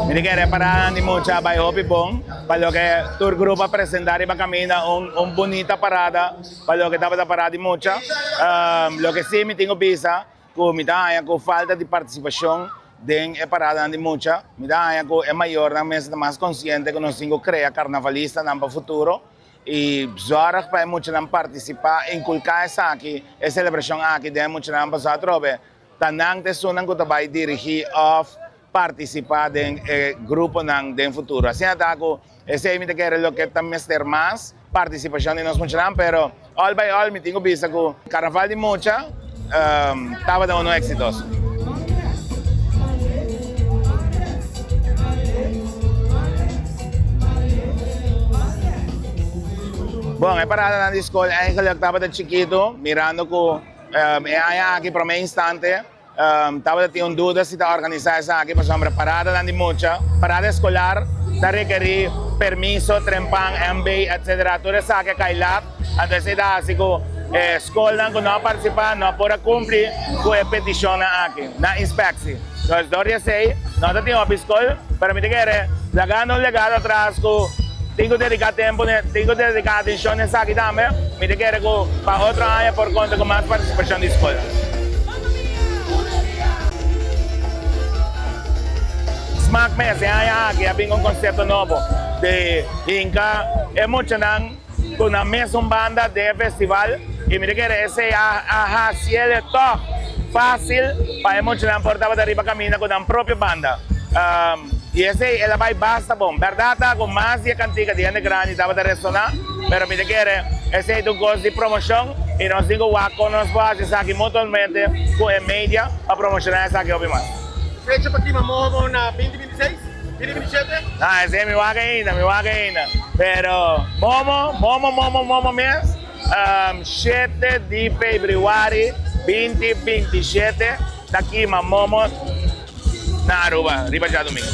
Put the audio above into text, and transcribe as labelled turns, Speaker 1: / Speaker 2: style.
Speaker 1: Hindi kaya Paradanan mucha by hopi pong, para que tour grupo apresentar y camina un bonita parada, para que tabata parada mucha. Lo que sí me tengo visa, que con falta de participación den Paradanan mucha, que es mayor, más consciente que nos tengo crea carnavalista en el futuro. Y ahora para mucho participar, inculcar esa aquí, esa celebración aquí, de mucho pasar trobe, tan antes sunan que te va a dirigir off participar en grupo en futuro. Así ataco, ese es que lo que también es más participación de nos muchanan, pero all by all me tengo vista que Carnaval de mucha estaba dando éxitos. Bueno, es Paradanan Escolar, es que estaba de chiquito, mirando que aquí por un instante, estaba teniendo dudas si estaba organizada esa aquí, pues hombre, Paradanan mucha, parada escolar, está requerir permiso, trempan, MB, etc. Todo eso que cae entonces está así que escuela que no participa, no puede cumplir con la petición aquí, la inspección. Entonces, Doria sei, no te tengo piscol, pero me quiere, llegando legado atrás, tengo que dedicar tiempo, tengo que dedicar atención a aquí también, me quiere para otro año por cuenta con más participación de escuela. SMAC ese año aquí hay un concepto nuevo de indica, es muchanan con una misma banda de festival y me quiere ese cielo top fácil para muchanan portaba de arriba camina con una propia banda. Y ese el vai basta bom, verdad con más de cantidad de gente grande estaba de resonar, pero me quiere ese es un costo de promoción y nos digo con nos va a hacer aquí mutuamente con el media para promocionar esa aquí hopi más.
Speaker 2: Fecha para Kimamento na 2026? 2027?
Speaker 1: Ah, ese es mi vaqueína. Pero Momo mes 7 de febrero 2027 daqui Momo na Aruba, riba Diadomingo.